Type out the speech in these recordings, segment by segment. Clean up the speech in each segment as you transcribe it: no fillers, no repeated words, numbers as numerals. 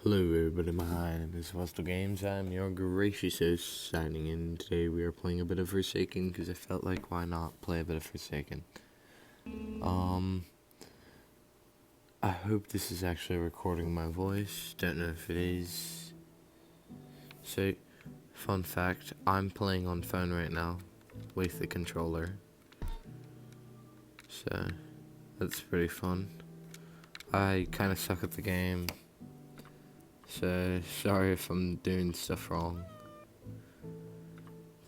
Hello everybody, my name is WesdLGames. I'm your gracious host signing in. Today we are playing a bit of Forsaken because I felt like why not play a bit of Forsaken. I hope this is actually recording my voice. Don't know if it is. So, fun fact, I'm playing on phone right now with the controller. So, that's pretty fun. I kind of suck at the game. So, sorry if I'm doing stuff wrong.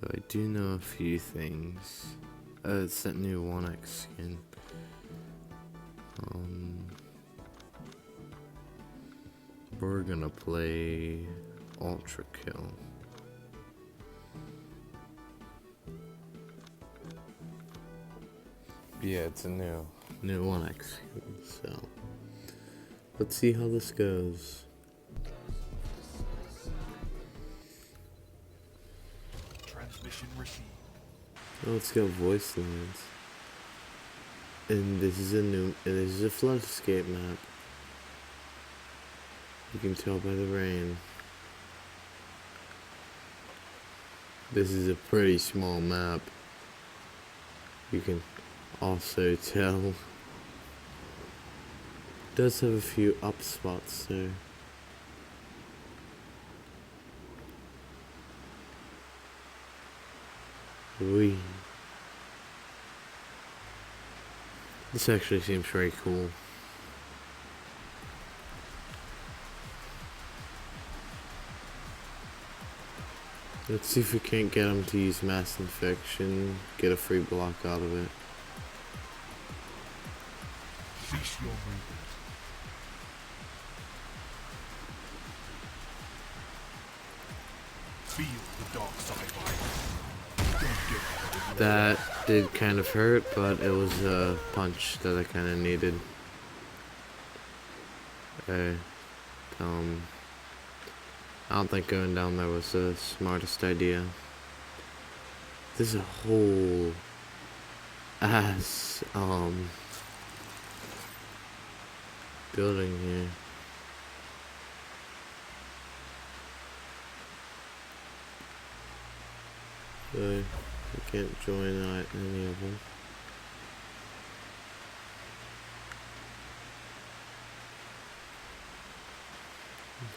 Though I do know a few things. Oh, it's that new 1x skin. We're gonna play Ultra Kill. Yeah, it's a new 1x skin, so let's see how this goes. Transmission received. Oh, it's got voice lines. And this is a flood escape map. You can tell by the rain. This is a pretty small map. You can also tell. It does have a few up spots though. Wee. This actually seems very cool. Let's see if we can't get him to use mass infection, get a free block out of it. Cease your movement. Feel the dark side. Don't get ahead of That did kind of hurt, but it was a punch that I kind of needed. I don't think going down there was the smartest idea. There's a whole ass building here. So I can't join any of them.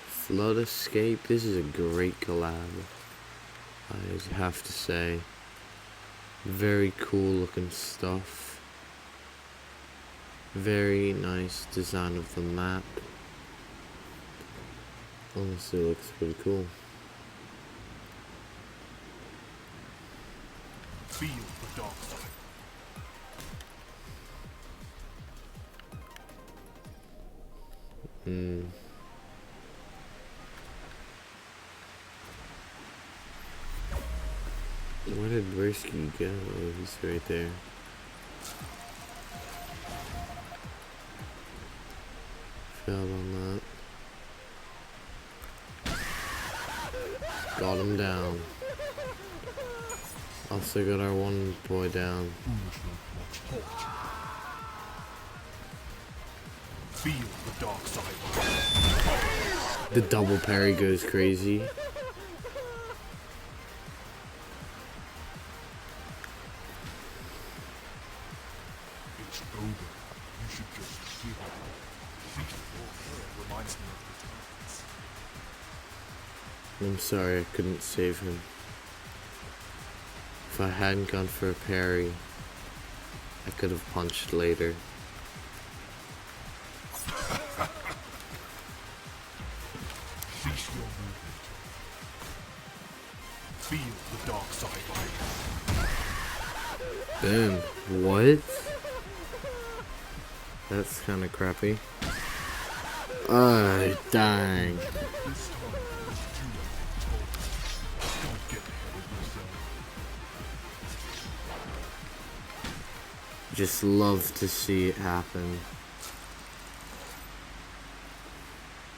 Flood Escape, this is a great collab, I have to say. Very cool looking stuff. Very nice design of the map. Honestly, looks pretty cool. Feel the dark side. Where did Risky go? Oh, he's right there. Fell on that. Got him down. Also got our one boy down. Feel the dark side. The double parry goes crazy. It's over. You should just give up. Reminds me of the times. I'm sorry I couldn't save him. If I hadn't gone for a parry, I could have punched later. Cease your movement. Feel the dark side. Boom. What? That's kind of crappy. Oh, dang. This time it's too late to talk. Don't get ahead of yourself. Just love to see it happen.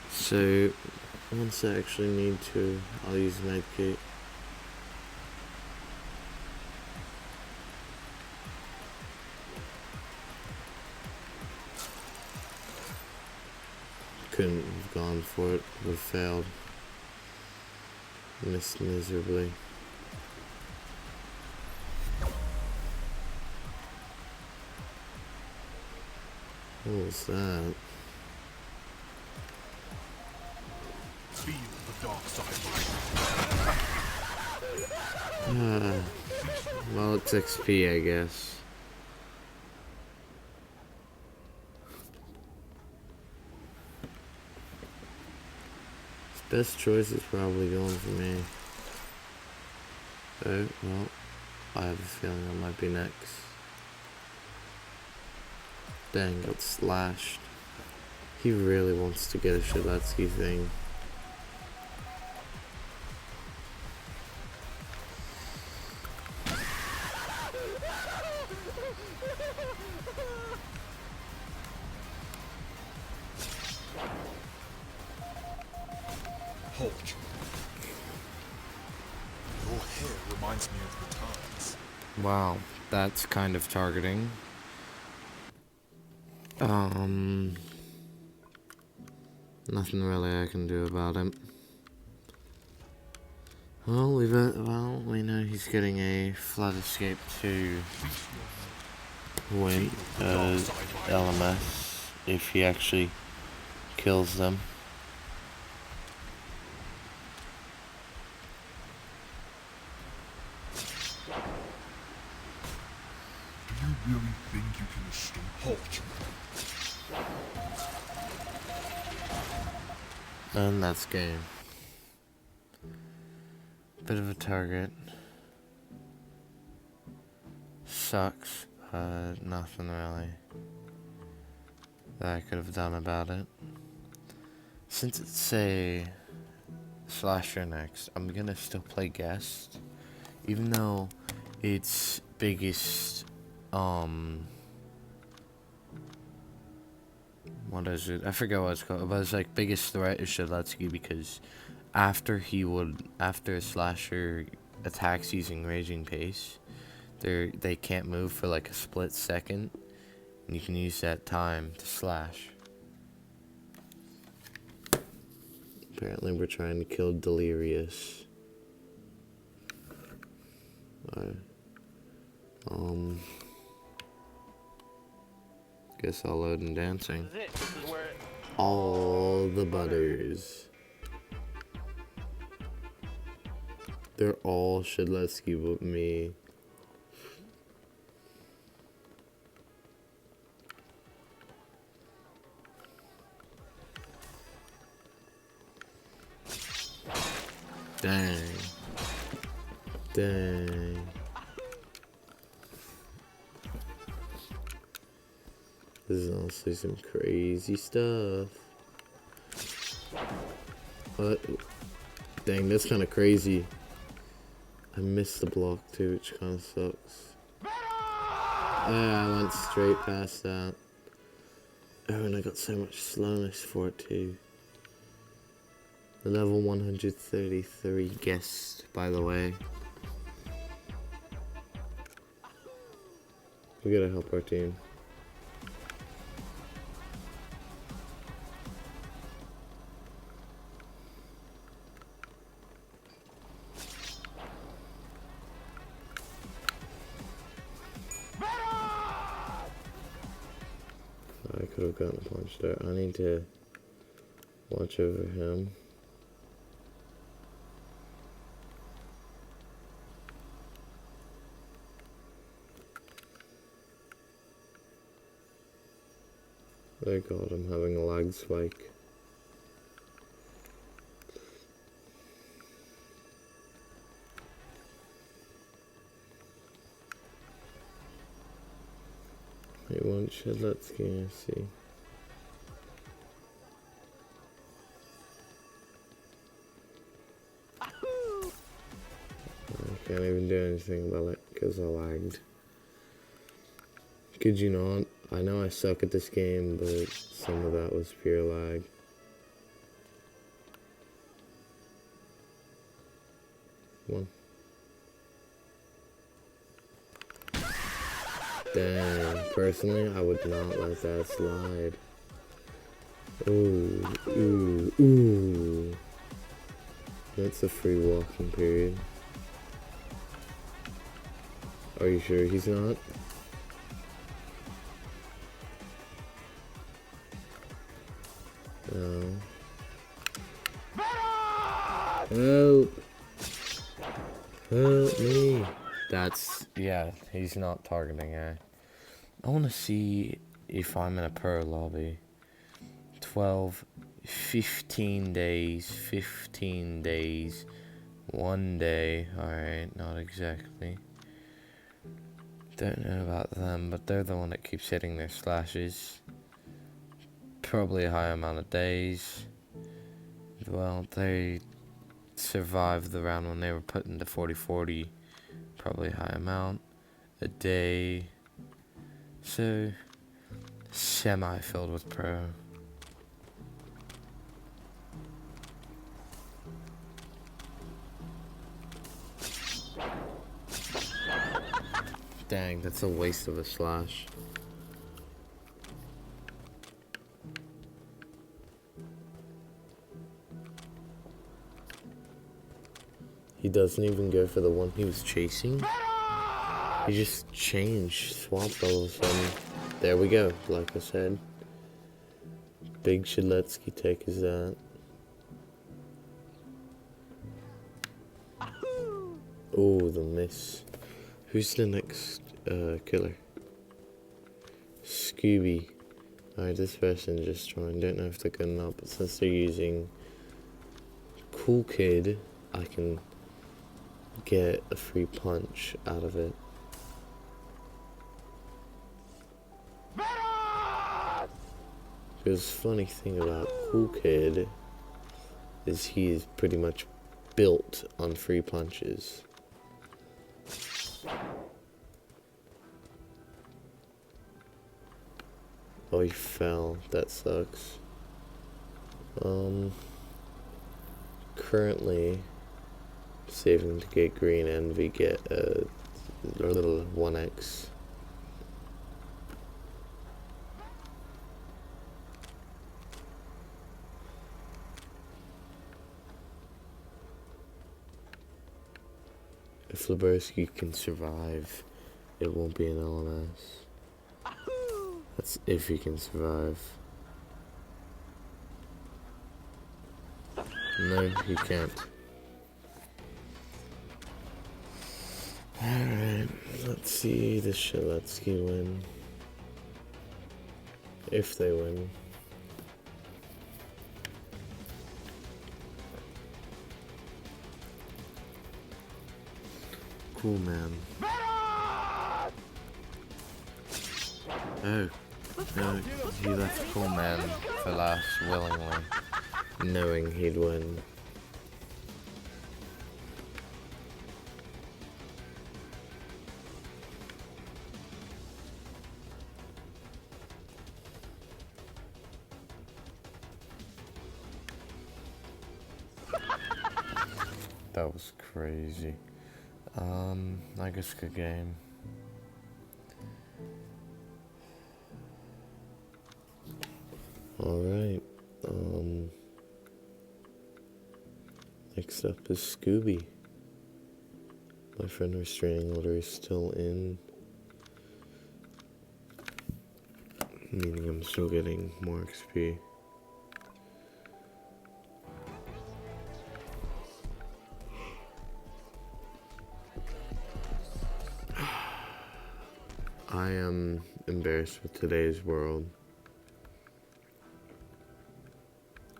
So, once I actually need to, I'll use medkit. Couldn't have gone for it. Would have failed. Missed miserably. What was that? Feel the dark side. Well, it's XP, I guess. His best choice is probably going for me. Oh, well, I have a feeling I might be next. Dang, got slashed. He really wants to get a WesdLGames thing. Hold. Your hair reminds me of the times. Wow, that's kind of targeting. Nothing really I can do about it. Well, we know he's getting a flood escape to win LMS if he actually kills them. Do you really think you can escape? Hold. And that's game. Bit of a target. Sucks, but nothing really that I could have done about it. Since it's a slasher next, I'm gonna still play guest, even though its biggest what is it? I forget what it's called, but it's like biggest threat is WesdLGames because after a slasher attacks using raging pace, they can't move for like a split second, and you can use that time to slash. Apparently we're trying to kill Delirious. Guess I'll load in dancing. All the butters. They're all WesdLGames with me. Dang. Dang. This is honestly some crazy stuff. What? Dang, that's kind of crazy. I missed the block too, which kind of sucks. I went straight past that. Oh, and I got so much slowness for it too. The level 133 guest, by the way. We gotta help our team. I could have gotten punched there. I need to watch over him. Oh god, I'm having a lag spike. It won't WesdLGames, see. I can't even do anything about it because I lagged. Could you not? I know I suck at this game, but some of that was pure lag. Come on. Damn, personally, I would not let that slide. Ooh, ooh, ooh. That's a free walking period. Are you sure he's not? No. Help! Help me! Yeah, he's not targeting, I want to see if I'm in a pro lobby. 12, 15 days, 15 days, 1 day. Alright, not exactly. Don't know about them, but they're the one that keeps hitting their slashes. Probably a high amount of days. Well, they survived the round when they were put into 40-40. Probably a high amount. A day. So, semi-filled with pro. Dang, that's a waste of a slash. He doesn't even go for the one he was chasing. He just changed, swapped all of a sudden. There we go, like I said. Big Shiletsky take is that. Oh, the miss. Who's the next killer? Scooby. Alright, this person just joined. Don't know if they're good or not, but since they're using Cool Kid, I can get a free punch out of it. Because funny thing about Cool Kid is he's pretty much built on free punches. Oh, he fell. That sucks. Currently saving to get green envy, get a little 1x. If Lebersky can survive, it won't be an LMS. That's if he can survive. No, he can't. Alright, let's see the Shiletsky win. If they win. Cool man. Oh, no, he left Cool Man for last willingly, knowing he'd win. That was crazy. I guess good game. Alright, next up is Scooby. My friend restraining order is still in, meaning I'm still getting more XP. I am embarrassed with today's world.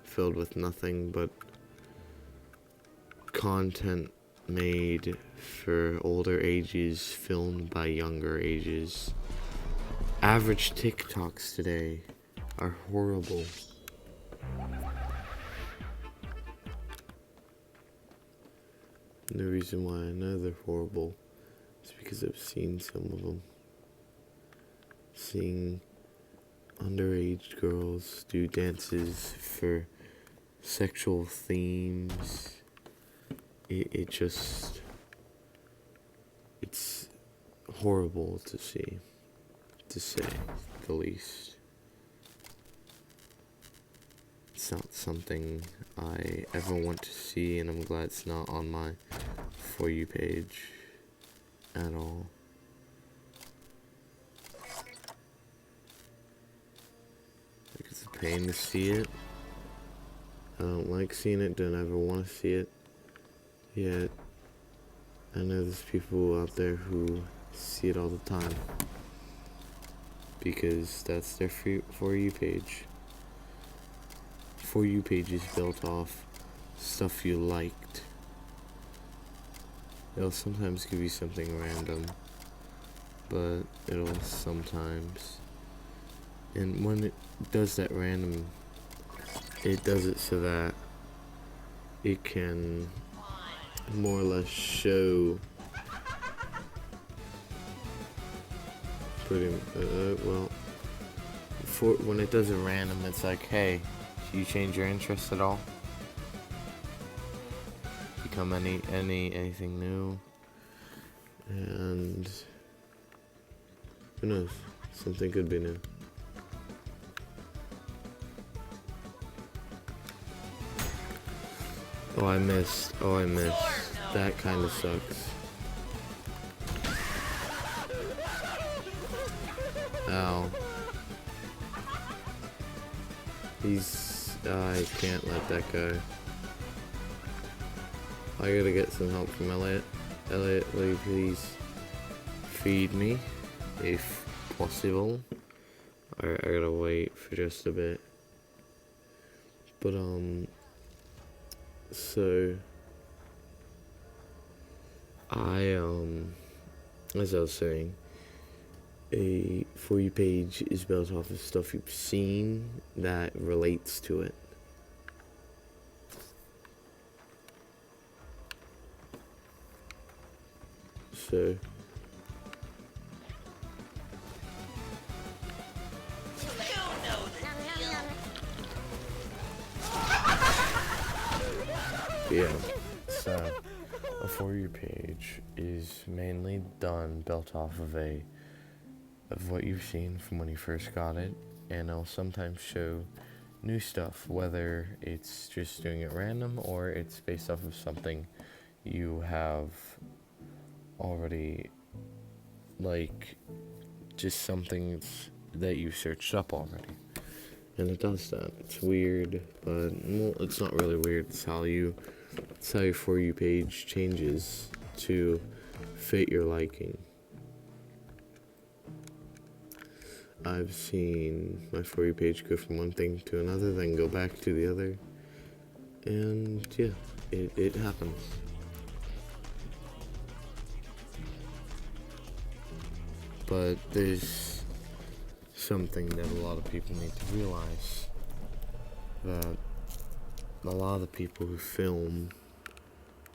Filled with nothing but content made for older ages, filmed by younger ages. Average TikToks today are horrible. And the reason why I know they're horrible is because I've seen some of them. Seeing underage girls do dances for sexual themes, it's horrible to see, to say the least. it's not something I ever want to see, and I'm glad it's not on my For You page at all. Like, it's a pain to see it. I don't like seeing it, don't ever want to see it. Yet, I know there's people out there who see it all the time. Because that's their For You page. For You page is built off stuff you liked. It'll sometimes give you something random, but it'll sometimes, and when it does that random, it does it so that it can more or less show well, when it does it random, it's like, hey, you change your interest at all? Become anything new? And who knows? Something could be new. Oh, I missed. That kind of sucks. Ow. I can't let that go. I gotta get some help from Elliot. Elliot, will you please feed me, if possible? I gotta wait for just a bit. But, so, as I was saying, a For You page is built off of stuff you've seen that relates to it. So, yeah, so a For You page is mainly built off of what you've seen from when you first got it, and I'll sometimes show new stuff, whether it's just doing it random or it's based off of something you have already, like, just something that you searched up already. And it does that. It's weird, but, well, it's not really weird. It's how your For You page changes to fit your liking. I've seen my For You page go from one thing to another, then go back to the other. And yeah, it happens. But there's something that a lot of people need to realize, that a lot of the people who film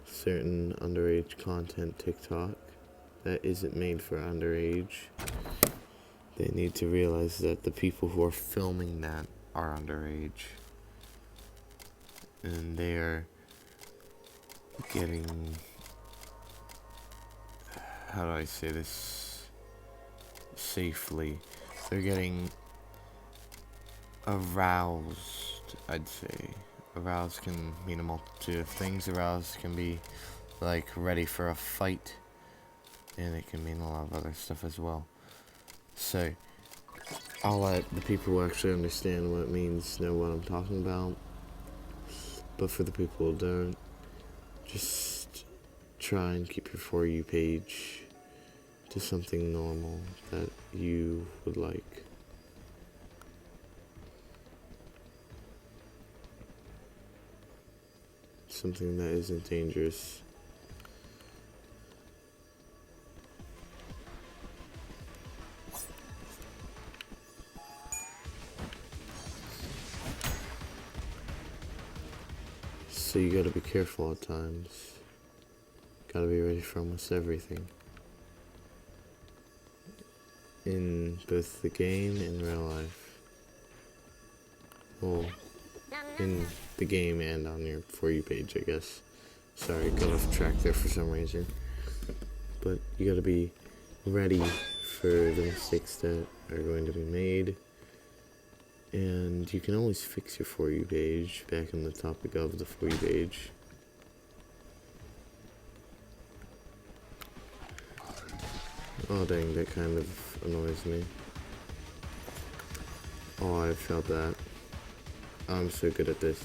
certain underage content TikTok that isn't made for underage, they need to realize that the people who are filming that are underage, and they are getting, how do I say this safely, they're getting aroused, I'd say. Aroused can mean a multitude of things. Aroused can be like ready for a fight, and it can mean a lot of other stuff as well. So I'll let the people who actually understand what it means know what I'm talking about, but for the people who don't, just try and keep your For You page to something normal that you would like. Something that isn't dangerous. So you gotta be careful at times. Gotta be ready for almost everything. In both the game and real life. Well, in the game and on your For You page, I guess. Sorry, got off track there for some reason. But you gotta be ready for the mistakes that are going to be made. And you can always fix your For You page back on the topic of the For You page. Oh dang, that kind of annoys me. Oh, I felt that. I'm so good at this.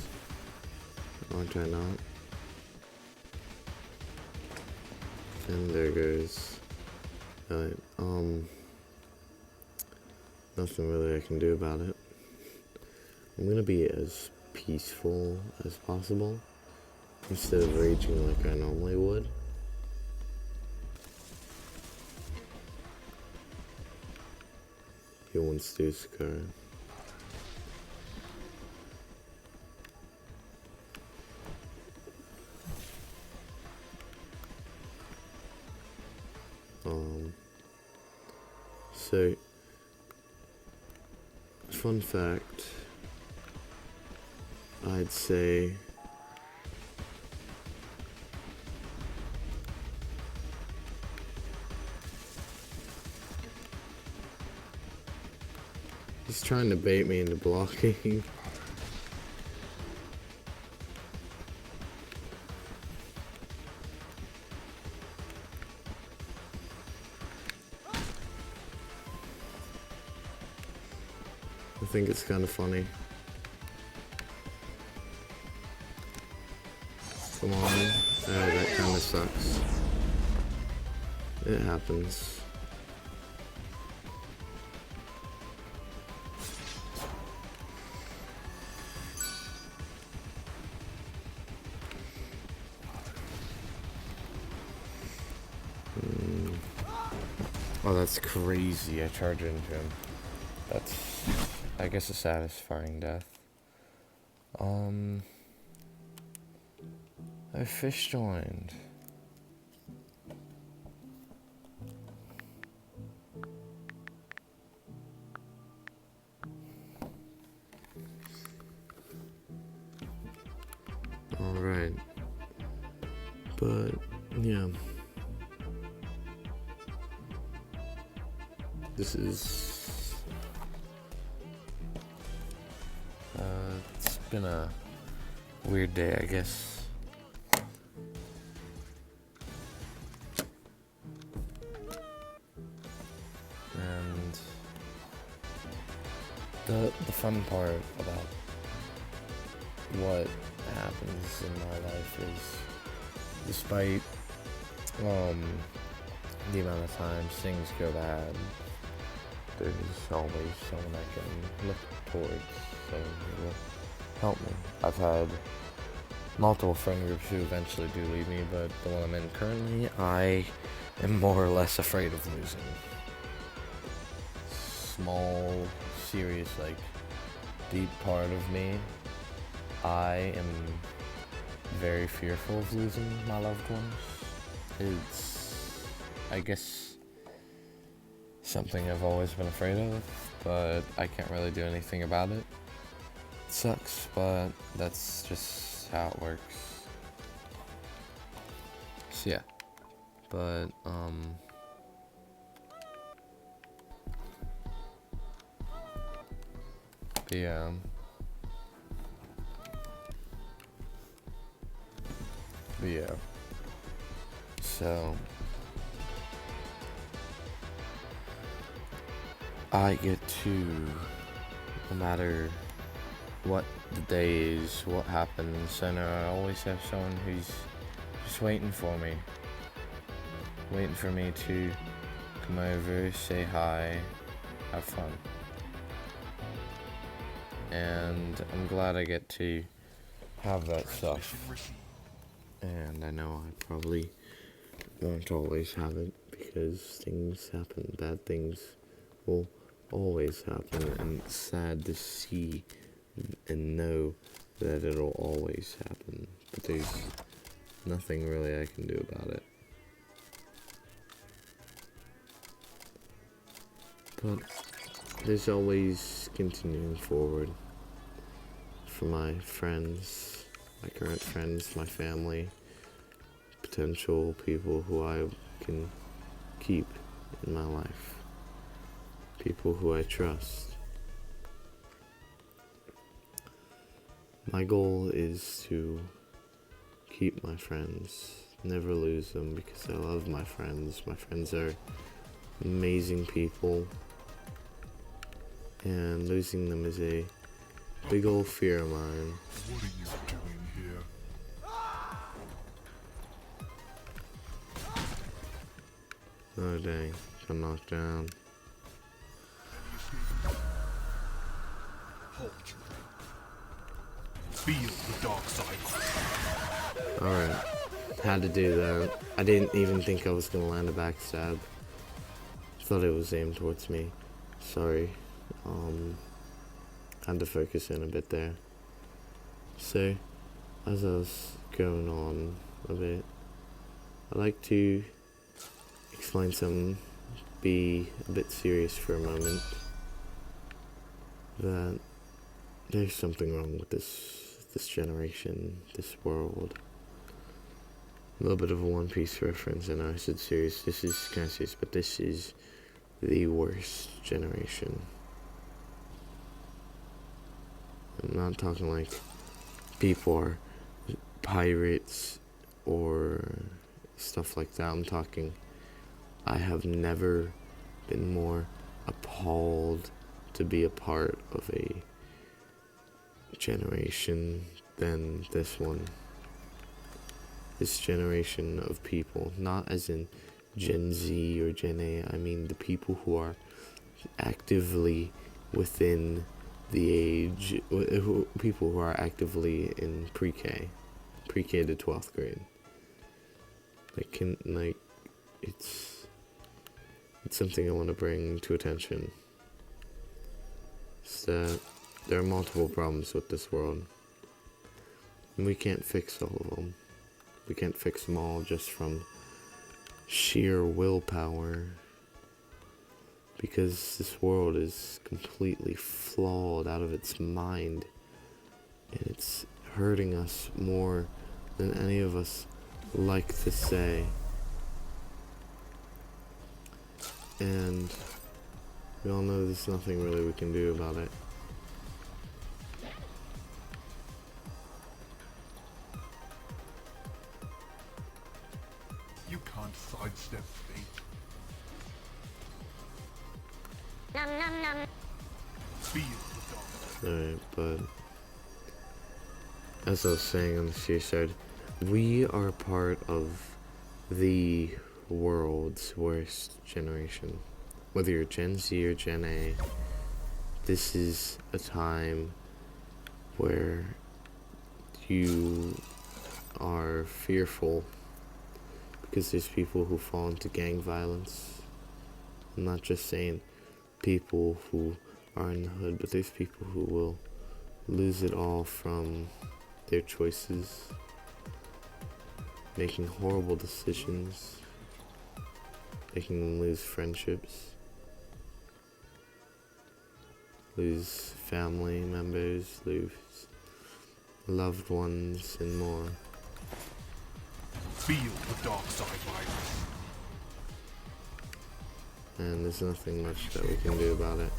Aren't I not? And there goes. Alright, nothing really I can do about it. I'm gonna be as peaceful as possible instead of raging like I normally would. He wants to scar. So, fun fact, I'd say he's trying to bait me into blocking. I think it's kind of funny. Come on. Oh, that kind of sucks. It happens. Oh, that's crazy. I charge into him. That's, I guess, a satisfying death. A fish joined. Alright. But, yeah. This is... it's been a weird day, I guess. And the fun part about what happens in my life is, despite the amount of times things go bad, there's always someone I can look towards, someone who will help me. I've had multiple friend groups who eventually do leave me, but the one I'm in currently, I am more or less afraid of losing. Small, serious, like, deep part of me, I am very fearful of losing my loved ones. It's, I guess, something I've always been afraid of, but I can't really do anything about it. It sucks, but that's just how it works. So yeah, but yeah. But yeah. So I get to, no matter what the day is, what happens, I know I always have someone who's just waiting for me. Waiting for me to come over, say hi, have fun. And I'm glad I get to have that stuff. And I know I probably won't always have it, because things happen, bad things will always happen, and it's sad to see and know that it'll always happen, but there's nothing really I can do about it. But there's always continuing forward for my friends, my current friends, my family, potential people who I can keep in my life, people who I trust. My goal is to keep my friends, never lose them, because I love my friends. My friends are amazing people, and losing them is a big old fear of mine. What are you doing here? Oh dang, got knocked down. Hold your feel the dark side. Alright, had to do that. I didn't even think I was gonna land a backstab. Thought it was aimed towards me. Sorry. Had to focus in a bit there. So, as I was going on a bit, I'd like to explain something, be a bit serious for a moment, that there's something wrong with this generation, this world. A little bit of a One Piece reference, and I said serious, this is kind of serious, but this is the worst generation. I'm not talking like people are pirates or stuff like that. I'm talking, I have never been more appalled to be a part of a generation than this one. This generation of people, not as in Gen Z or Gen A, I mean the people who are actively within the age, people who are actively in pre-K to 12th grade. It's something I want to bring to attention. It's that there are multiple problems with this world, and we can't fix all of them. We can't fix them all just from sheer willpower, because this world is completely flawed out of its mind, and it's hurting us more than any of us like to say. And we all know there's nothing really we can do about it. You can't sidestep fate. Feel the dark. Alright, but as I was saying on the serious side, we are part of the world's worst generation. Whether you're Gen Z or Gen A, this is a time where you are fearful because there's people who fall into gang violence. I'm not just saying people who are in the hood, but there's people who will lose it all from their choices, making horrible decisions, making them lose friendships, lose family members, lose loved ones, and more. Feel the dark side, virus. And there's nothing much that we can do about it.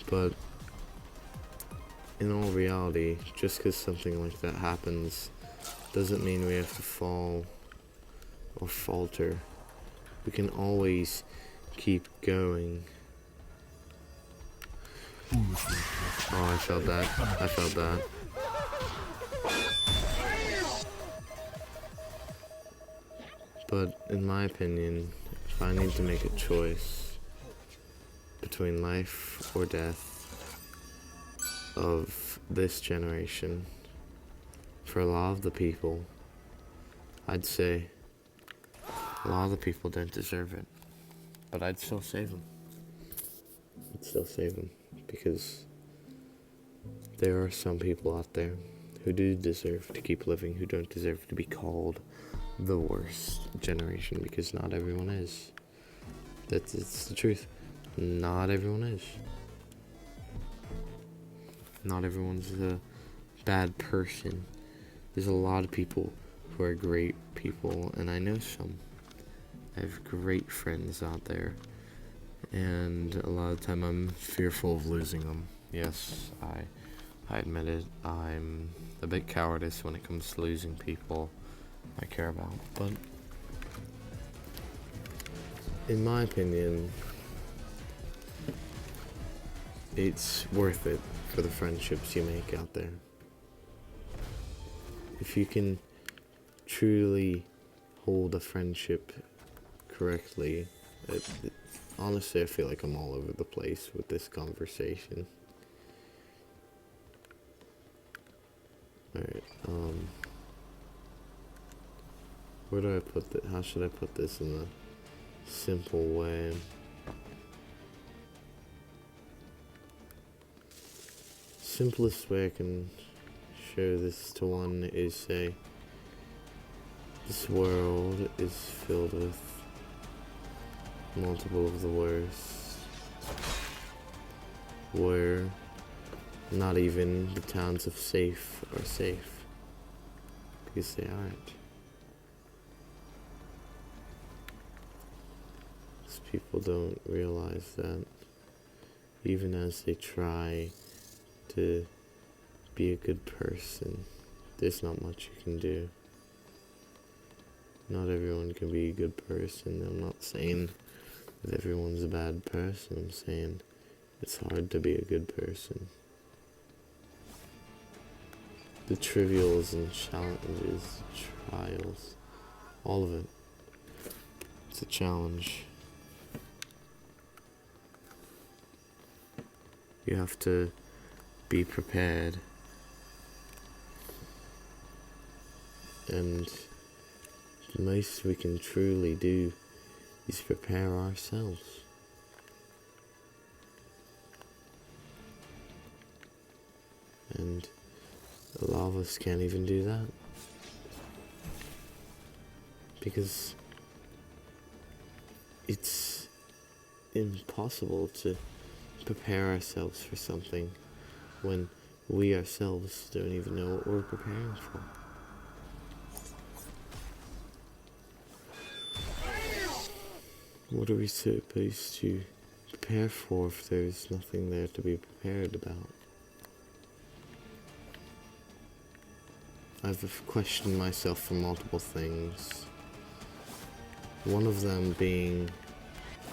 But in all reality, just because something like that happens doesn't mean we have to fall or falter. We can always keep going. Oh, I felt that. I felt that. But in my opinion, if I need to make a choice between life or death of this generation, for a lot of the people, I'd say a lot of the people don't deserve it. But I'd still save them. I'd still save them, because there are some people out there who do deserve to keep living, who don't deserve to be called the worst generation, because not everyone is. It's the truth. Not everyone is. Not everyone's a bad person. There's a lot of people who are great people, and I know some. I have great friends out there, and a lot of the time I'm fearful of losing them. Yes, I admit it. I'm a bit cowardice when it comes to losing people I care about, but in my opinion, it's worth it for the friendships you make out there. If you can truly hold a friendship correctly, honestly, I feel like I'm all over the place with this conversation. Alright, where do I put that? How should I put this in a simple way? Simplest way I can show this to one is say, this world is filled with multiple of the worst, where not even the towns of safe are safe, because they aren't. Because people don't realize that even as they try to be a good person, there's not much you can do. Not everyone can be a good person. I'm not saying that everyone's a bad person. I'm saying it's hard to be a good person. The trivials and challenges, trials, all of it. It's a challenge. You have to be prepared. And the most we can truly do is prepare ourselves. And a lot of us can't even do that. Because it's impossible to prepare ourselves for something when we ourselves don't even know what we're preparing for. What are we supposed to prepare for if there's nothing there to be prepared about? I've questioned myself for multiple things. One of them being,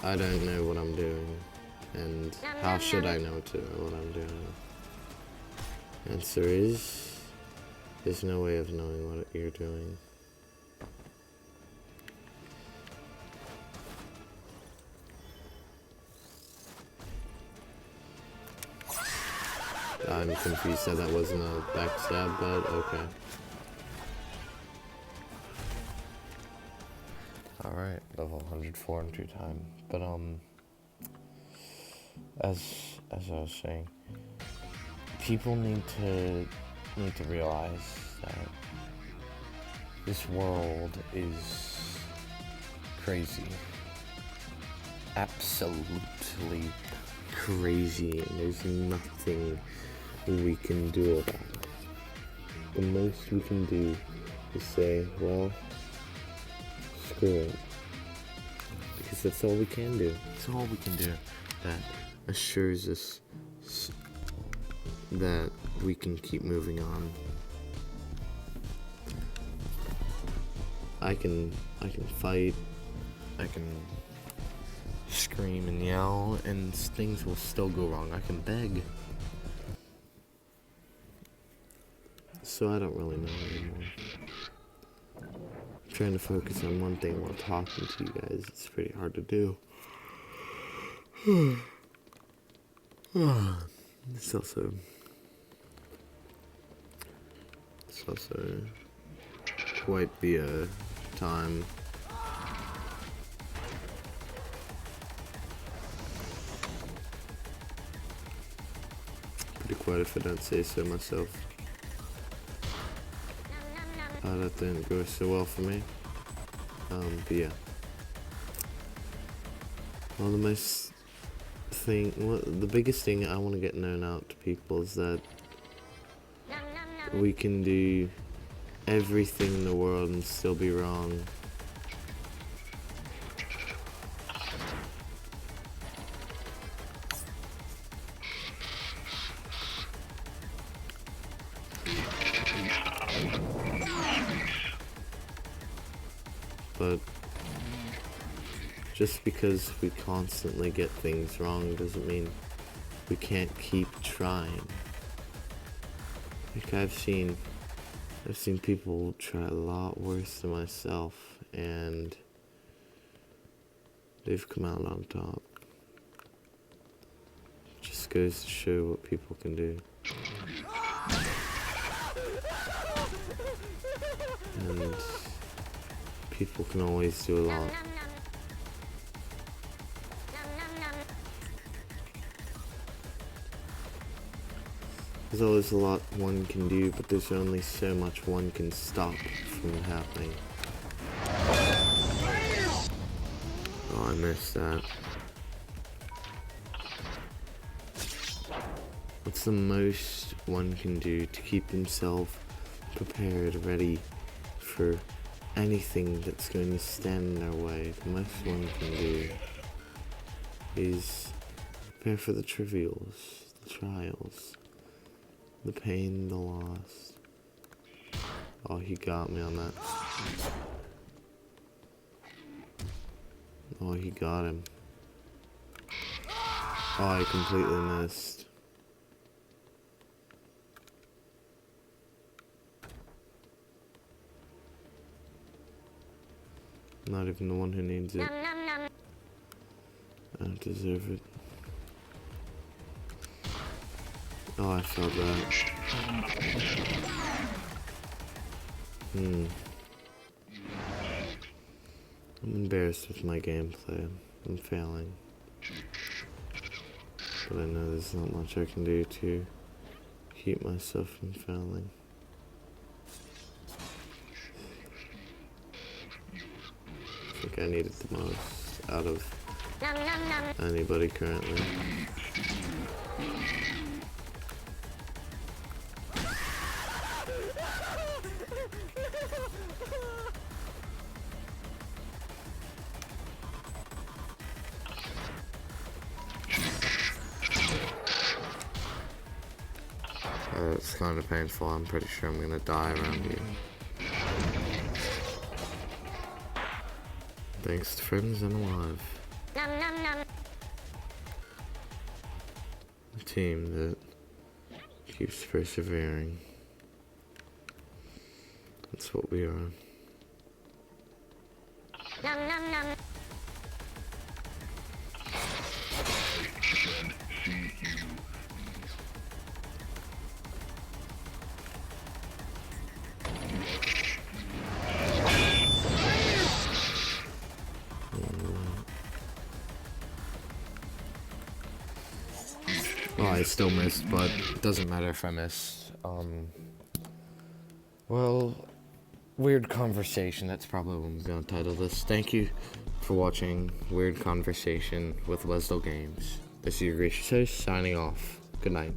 I don't know what I'm doing, and how should I know to know what I'm doing? Answer is, there's no way of knowing what you're doing. I'm confused that wasn't a backstab, but okay. Alright, level 104 in 2 time. But as I was saying, people need to realize that this world is crazy. Absolutely crazy, and there's nothing we can do about it. The most we can do is say, well, screw it. Because that's all we can do. It's all we can do that assures us that we can keep moving on. I can fight, I can scream and yell, and things will still go wrong. I can beg. So I don't really know anymore. I'm trying to focus on one thing while talking to you guys. It's pretty hard to do. It's also quite the time. Pretty quiet if I don't say so myself. That didn't go so well for me. But yeah. Well, the biggest thing I want to get known out to people is that we can do everything in the world and still be wrong. But just because we constantly get things wrong doesn't mean we can't keep trying. Like I've seen people try a lot worse than myself, and they've come out on top. Just goes to show what people can do. And people can always do a lot. There's always a lot one can do, but there's only so much one can stop from happening. Oh, I missed that. What's the most one can do to keep himself prepared, ready for anything that's going to stand in their way? The most one can do is prepare for the trivials, the trials, the pain, the loss. Oh, he got me on that. Oh, he got him. Oh, I completely missed. Not even the one who needs it. I don't deserve it. Oh, I felt that. I'm embarrassed with my gameplay. I'm failing. But I know there's not much I can do to keep myself from failing. I think I need it the most out of anybody currently. It's kind of painful. I'm pretty sure I'm gonna die around here. Thanks to friends and alive. A team that keeps persevering. That's what we are. Oh, I still missed, but it doesn't matter if I missed. Well, weird conversation. That's probably what I'm gonna title this. Thank you for watching Weird Conversation with WesdLGames. This is your gracious host signing off. Good night.